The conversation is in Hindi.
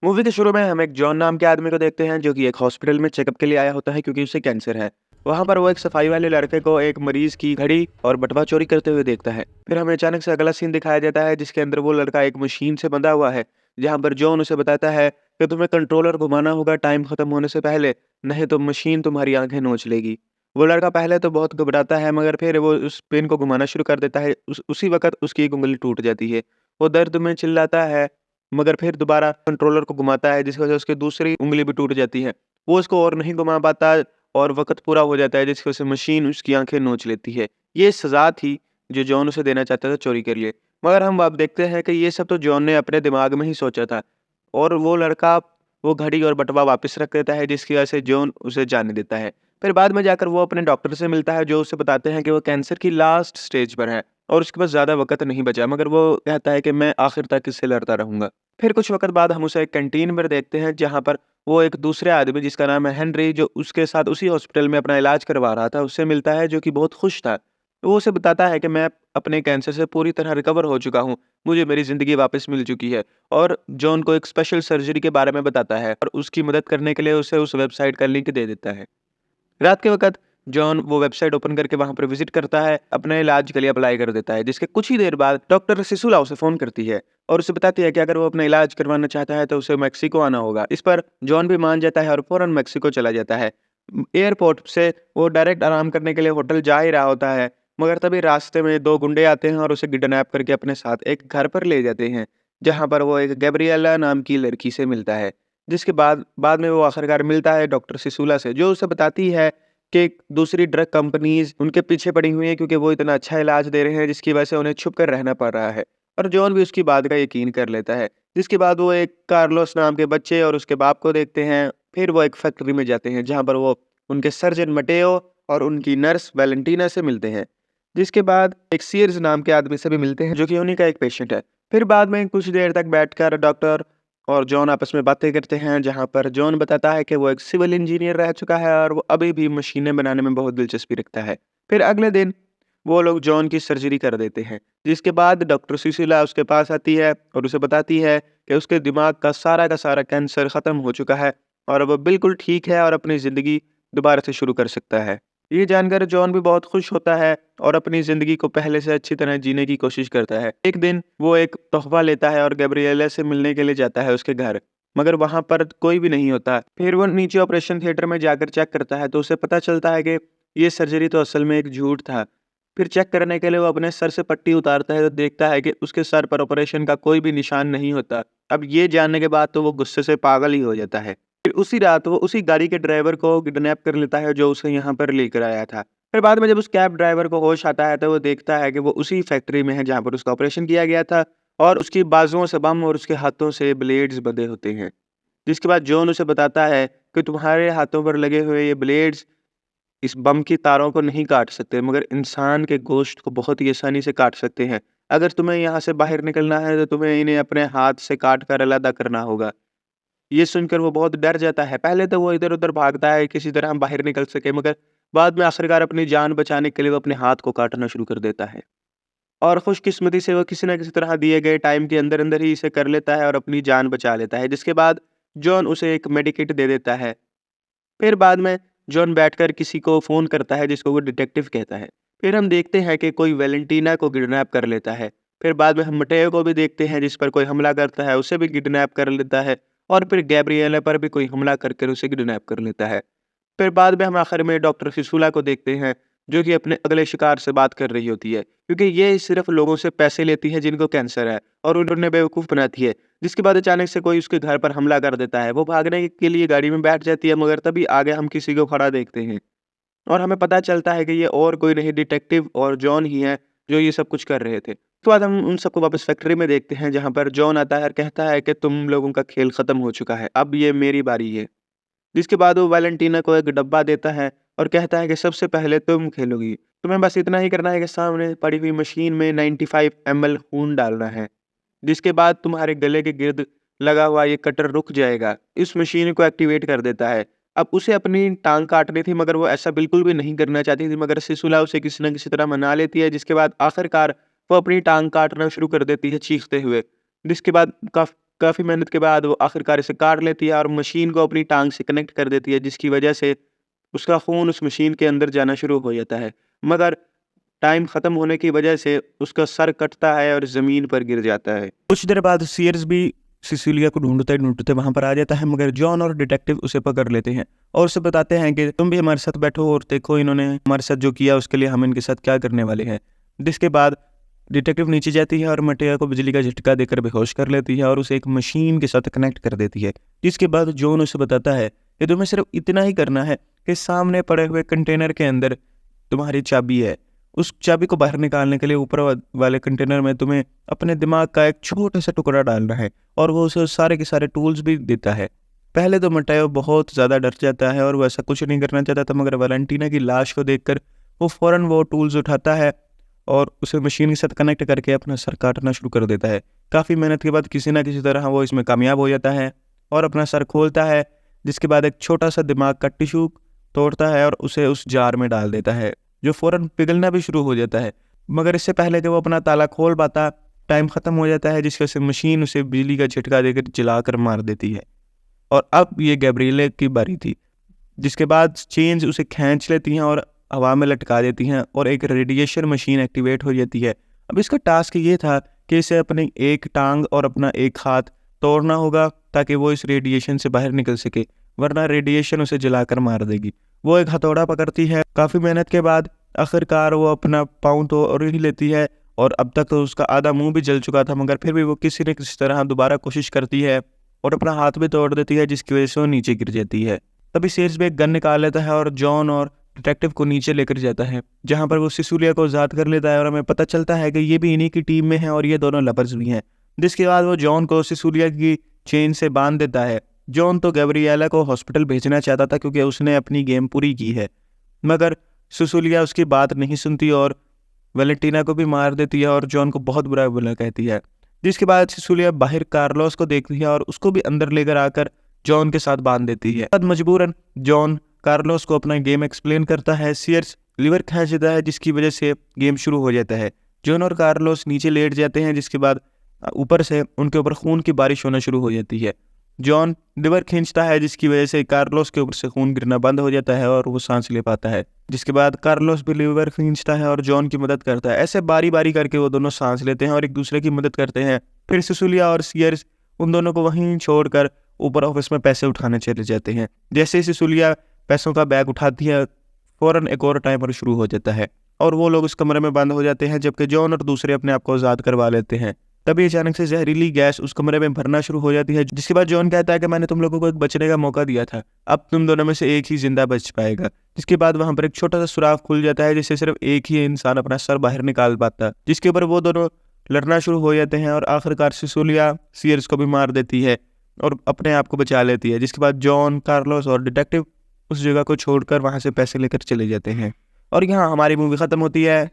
मूवी के शुरू में हम एक जॉन नाम के आदमी को देखते हैं जो कि एक हॉस्पिटल में चेकअप के लिए आया होता है क्योंकि उसे कैंसर है। वहां पर वो एक सफाई वाले लड़के को एक मरीज की घड़ी और बटुआ चोरी करते हुए देखता है। फिर हमें अचानक से अगला सीन दिखाया जाता है जिसके अंदर वो लड़का एक मशीन से बंधा हुआ है, जहां पर जॉन उसे बताता है कि तुम्हें कंट्रोलर घुमाना होगा टाइम खत्म होने से पहले, नहीं तो मशीन तुम्हारी आंखें नोच लेगी। वो लड़का पहले तो बहुत घबराता है मगर फिर वो उस पेन को घुमाना शुरू कर देता है। उसी वक्त उसकी एक उंगली टूट जाती है। वो दर्द में चिल्लाता है मगर फिर दोबारा कंट्रोलर को घुमाता है जिसकी वजह से उसकी दूसरी उँगली भी टूट जाती है। वो उसको और नहीं घुमा पाता और वक़्त पूरा हो जाता है जिसकी वजह से मशीन उसकी आँखें नोच लेती है। ये सज़ा थी जो जॉन उसे देना चाहता था चोरी के लिए। मगर हम अब देखते हैं कि ये सब तो जॉन ने अपने दिमाग में ही सोचा था और वो लड़का वो घड़ी और बटुआ वापस रख देता है जिसकी वजह से जॉन उसे जाने देता है। फिर बाद में जाकर वो अपने डॉक्टर से मिलता है जो उसे बताते हैं कि वो कैंसर की लास्ट स्टेज पर है और उसके पास ज़्यादा वक़्त नहीं बचा, मगर वो कहता है कि मैं आखिर तक इससे लड़ता रहूँगा। फिर कुछ वक़्त बाद हम उसे एक कैंटीन में देखते हैं जहाँ पर वो एक दूसरे आदमी जिसका नाम है हेनरी, जो उसके साथ उसी हॉस्पिटल में अपना इलाज करवा रहा था, उससे मिलता है जो कि बहुत खुश था। तो वो उसे बताता है कि मैं अपने कैंसर से पूरी तरह रिकवर हो चुका हूँ, मुझे मेरी ज़िंदगी वापस मिल चुकी है। और जॉन को एक स्पेशल सर्जरी के बारे में बताता है और उसकी मदद करने के लिए उसे उस वेबसाइट का लिंक दे देता है। रात के वक़्त जॉन वो वेबसाइट ओपन करके वहाँ पर विज़िट करता है, अपने इलाज के लिए अप्लाई कर देता है, जिसके कुछ ही देर बाद डॉक्टर सिसुला उसे फ़ोन करती है और उसे बताती है कि अगर वो अपना इलाज करवाना चाहता है तो उसे मेक्सिको आना होगा। इस पर जॉन भी मान जाता है और फ़ौरन मेक्सिको चला जाता है। एयरपोर्ट से वो डायरेक्ट आराम करने के लिए होटल जा ही रहा होता है, मगर तभी रास्ते में 2 गुंडे आते हैं और उसे किडनैप करके अपने साथ एक घर पर ले जाते हैं, जहाँ पर वो एक गैब्रिएला नाम की लड़की से मिलता है। जिसके बाद बाद में वो आखिरकार मिलता है डॉक्टर सिसुला से, जो उसे बताती है कि दूसरी ड्रग कंपनीज़ उनके पीछे पड़ी हुई हैं क्योंकि वो इतना अच्छा इलाज दे रहे हैं जिसकी वजह से उन्हें छुप कर रहना पड़ रहा है। और जॉन भी उसकी बात का यकीन कर लेता है। जिसके बाद वो एक कार्लोस नाम के बच्चे और उसके बाप को देखते हैं। फिर वो एक फैक्ट्री में जाते हैं जहाँ पर वो उनके सर्जन मटेओ और उनकी नर्स वैलेंटीना से मिलते हैं। जिसके बाद एक सीयर्स नाम के आदमी से भी मिलते हैं जो कि उन्हीं का एक पेशेंट है। फिर बाद में कुछ देर तक बैठकर डॉक्टर और जॉन आपस में बातें करते हैं, जहाँ पर जॉन बताता है कि वो एक सिविल इंजीनियर रह चुका है और वो अभी भी मशीनें बनाने में बहुत दिलचस्पी रखता है। फिर अगले दिन वो लोग जॉन की सर्जरी कर देते हैं, जिसके बाद डॉक्टर सुशीला उसके पास आती है और उसे बताती है कि उसके दिमाग का सारा कैंसर ख़त्म हो चुका है और अब वो बिल्कुल ठीक है और अपनी ज़िंदगी दोबारा से शुरू कर सकता है। ये जानकर जॉन भी बहुत खुश होता है और अपनी ज़िंदगी को पहले से अच्छी तरह जीने की कोशिश करता है। एक दिन वो एक तोहफ़ा लेता है और गैब्रिएला से मिलने के लिए जाता है उसके घर, मगर वहाँ पर कोई भी नहीं होता। फिर वो नीचे ऑपरेशन थिएटर में जाकर चेक करता है तो उसे पता चलता है कि ये सर्जरी तो असल में एक झूठ था। फिर चेक करने के लिए वो अपने सर से पट्टी उतारता है तो देखता है कि उसके सर पर ऑपरेशन का कोई भी निशान नहीं होता। अब ये जानने के बाद तो वो गुस्से से पागल ही हो जाता है। फिर उसी रात वो उसी गाड़ी के ड्राइवर को किडनैप कर लेता है जो उसे यहाँ पर लेकर आया था। फिर बाद में जब उस कैब ड्राइवर को होश आता है तो वो देखता है कि वो उसी फैक्ट्री में है जहाँ पर उसका ऑपरेशन किया गया था और उसकी बाजुओं से बम और उसके हाथों से ब्लेड्स बंधे होते हैं। जिसके बाद जॉन उसे बताता है कि तुम्हारे हाथों पर लगे हुए ये ब्लेड्स इस बम की तारों को नहीं काट सकते, मगर इंसान के गोश्त को बहुत ही आसानी से काट सकते हैं। अगर तुम्हें यहाँ से बाहर निकलना है तो तुम्हें इन्हें अपने हाथ से काट कर अलग करना होगा। ये सुनकर वो बहुत डर जाता है। पहले तो वो इधर-उधर भागता है किसी तरह हम बाहर निकल सके, मगर बाद में आखिरकार अपनी जान बचाने के लिए वो अपने हाथ को काटना शुरू कर देता है। और खुशकिस्मती से वो किसी न किसी तरह दिए गए टाइम के अंदर-अंदर ही इसे कर लेता है और अपनी जान बचा लेता है। जिसके बाद जॉन उसे एक मेडिकेट दे देता है। फिर बाद में जॉन बैठकर किसी को फ़ोन करता है जिसको वो डिटेक्टिव कहता है। फिर हम देखते हैं कि कोई वैलेंटीना को किडनैप कर लेता है। फिर बाद में हम मटेओ को भी देखते हैं जिस पर कोई हमला करता है, उसे भी किडनैप कर लेता है और फिर गैब्रिएला पर भी कोई हमला कर उसे किडनैप कर लेता है। फिर बाद में हम आखिर में डॉक्टर फिसुला को देखते हैं, जो कि अपने अगले शिकार से बात कर रही होती है, क्योंकि ये सिर्फ़ लोगों से पैसे लेती है जिनको कैंसर है और उन्हें बेवकूफ़ बनाती है। जिसके बाद अचानक से कोई उसके घर पर हमला कर देता है। वो भागने के लिए गाड़ी में बैठ जाती है, मगर तभी आगे हम किसी को खड़ा देखते हैं और हमें पता चलता है कि ये और कोई नहीं, डिटेक्टिव और जॉन ही है, जो ये सब कुछ कर रहे थे। उसके बाद हम उन सबको वापस फैक्ट्री में देखते हैं, जहाँ पर जॉन आता है और कहता है कि तुम लोगों का खेल खत्म हो चुका है, अब ये मेरी बारी है। जिसके बाद वो वैलेंटीना को एक डब्बा देता है और कहता है कि सबसे पहले तुम खेलोगी। तुम्हें बस इतना ही करना है कि सामने पड़ी हुई मशीन में 95 ml खून डालना है। जिसके बाद तुम्हारे गले के गिर्द लगा हुआ ये कटर रुक जाएगा। इस मशीन को एक्टिवेट कर देता है। अब उसे अपनी टाँग काटनी थी, मगर वो ऐसा बिल्कुल भी नहीं करना चाहती थी, मगर सिसुला उसे किसी न किसी तरह मना लेती है, जिसके बाद आखिरकार वो अपनी टाँग काटना शुरू कर देती है चीखते हुए। जिसके बाद काफ़ी मेहनत के बाद वो आखिरकार इसे काट लेती है और मशीन को अपनी टांग से कनेक्ट कर देती है, जिसकी वजह से उसका खून उस मशीन के अंदर जाना शुरू हो जाता है। मगर टाइम ख़त्म होने की वजह से उसका सर कटता है और ज़मीन पर गिर जाता है। कुछ देर बाद सीयर्स भी सिसिलिया को ढूंढते वहां पर आ जाता है, मगर जॉन और डिटेक्टिव उसे पकड़ लेते हैं और उसे बताते हैं कि तुम भी हमारे साथ बैठो और देखो इन्होंने हमारे साथ जो किया उसके लिए हम इनके साथ क्या करने वाले हैं। जिसके बाद डिटेक्टिव नीचे जाती है और मटिया को बिजली का झटका देकर बेहोश कर लेती है और उसे एक मशीन के साथ कनेक्ट कर देती है। जिसके बाद जॉन उसे बताता है कि तुम्हें सिर्फ इतना ही करना है कि सामने पड़े हुए कंटेनर के अंदर तुम्हारी चाबी है। उस चाबी को बाहर निकालने के लिए ऊपर वाले कंटेनर में तुम्हें अपने दिमाग का एक छोटा सा टुकड़ा डालना है और वो उसे सारे के सारे टूल्स भी देता है। पहले तो मटायो बहुत ज़्यादा डर जाता है और वो ऐसा कुछ नहीं करना चाहता था, मगर वैलेंटीना की लाश को देखकर वो फ़ौरन वो टूल्स उठाता है और उसे मशीन के साथ कनेक्ट करके अपना सर काटना शुरू कर देता है। काफ़ी मेहनत के बाद किसी ना किसी तरह वो इसमें कामयाब हो जाता है और अपना सर खोलता है। जिसके बाद एक छोटा सा दिमाग का टिश्यू तोड़ता है और उसे उस जार में डाल देता है, जो फ़ौरन पिघलना भी शुरू हो जाता है। मगर इससे पहले कि वो अपना ताला खोल पाता, टाइम ख़त्म हो जाता है, जिसकी वजह से मशीन उसे बिजली का झटका देकर जलाकर मार देती है। और अब ये गैब्रिएला की बारी थी। जिसके बाद चेन्स उसे खींच लेती हैं और हवा में लटका देती हैं और एक रेडिएशन मशीन एक्टिवेट हो जाती है। अब इसका टास्क ये था कि इसे अपनी एक टांग और अपना एक हाथ तोड़ना होगा ताकि वो इस रेडिएशन से बाहर निकल सके, वरना रेडिएशन उसे जलाकर मार देगी। वो एक हथौड़ा पकड़ती है। काफ़ी मेहनत के बाद आखिरकार वो अपना पाँव तोड़ ही लेती है और अब तक तो उसका आधा मुंह भी जल चुका था, मगर फिर भी वो किसी न किसी तरह दोबारा कोशिश करती है और अपना हाथ भी तोड़ देती है, जिसकी वजह से वो नीचे गिर जाती है। तभी सीयर्स भी एक गन निकाल लेता है और जॉन और डिटेक्टिव को नीचे लेकर जाता है, जहाँ पर वो सिसुलिया को आज़ाद कर लेता है और हमें पता चलता है कि ये भी इन्हीं की टीम में है और ये दोनों लवर्स भी हैं। जिसके बाद वो जॉन को सिसुलिया की चेन से बांध देता है। जॉन तो गैब्रिएला को हॉस्पिटल भेजना चाहता था क्योंकि उसने अपनी गेम पूरी की है, मगर सिसुलिया उसकी बात नहीं सुनती और वैलेंटीना को भी मार देती है और जॉन को बहुत बुरा कहती है। जिसके बाद सिसुलिया बाहर कार्लोस को देखती है और उसको भी अंदर लेकर आकर जॉन के साथ बांध देती है। बाद मजबूरन जॉन कार्लोस को अपना गेम एक्सप्लेन करता है। सीयर्स लिवर खींच देता है, जिसकी वजह से गेम शुरू हो जाता है। जॉन और कार्लोस नीचे लेट जाते हैं, जिसके बाद ऊपर से उनके ऊपर खून की बारिश होना शुरू हो जाती है। जॉन लिवर खींचता है, जिसकी वजह से कार्लोस के ऊपर से खून गिरना बंद हो जाता है और वो सांस ले पाता है। जिसके बाद कार्लोस भी लिवर खींचता है और जॉन की मदद करता है। ऐसे बारी बारी करके वो दोनों सांस लेते हैं और एक दूसरे की मदद करते हैं। फिर सिसुलिया और सीयर्स उन दोनों को वहीं छोड़कर ऊपर ऑफिस में पैसे उठाने चले जाते हैं। जैसे ही सिसुलिया पैसों का बैग उठाती है, फ़ौरन एक और टाइमर शुरू हो जाता है और वो लोग उस कमरे में बंद हो जाते हैं, जबकि जॉन और दूसरे अपने आप को आज़ाद करवा लेते हैं। तभी अचानक से जहरीली गैस उस कमरे में भरना शुरू हो जाती है। जिसके बाद जॉन कहता है कि मैंने तुम लोगों को एक बचने का मौका दिया था, अब तुम दोनों में से एक ही जिंदा बच पाएगा। जिसके बाद वहां पर एक छोटा सा सुराख खुल जाता है, जिससे सिर्फ एक ही इंसान अपना सर बाहर निकाल पाता, जिसके ऊपर वो दोनों लड़ना शुरू हो जाते हैं और आखिरकार सिसुलिया सीयर्स को भी मार देती है और अपने आप को बचा लेती है। जिसके बाद जॉन, कार्लोस और डिटेक्टिव उस जगह को छोड़कर वहां से पैसे लेकर चले जाते हैं और यहाँ हमारी मूवी खत्म होती है।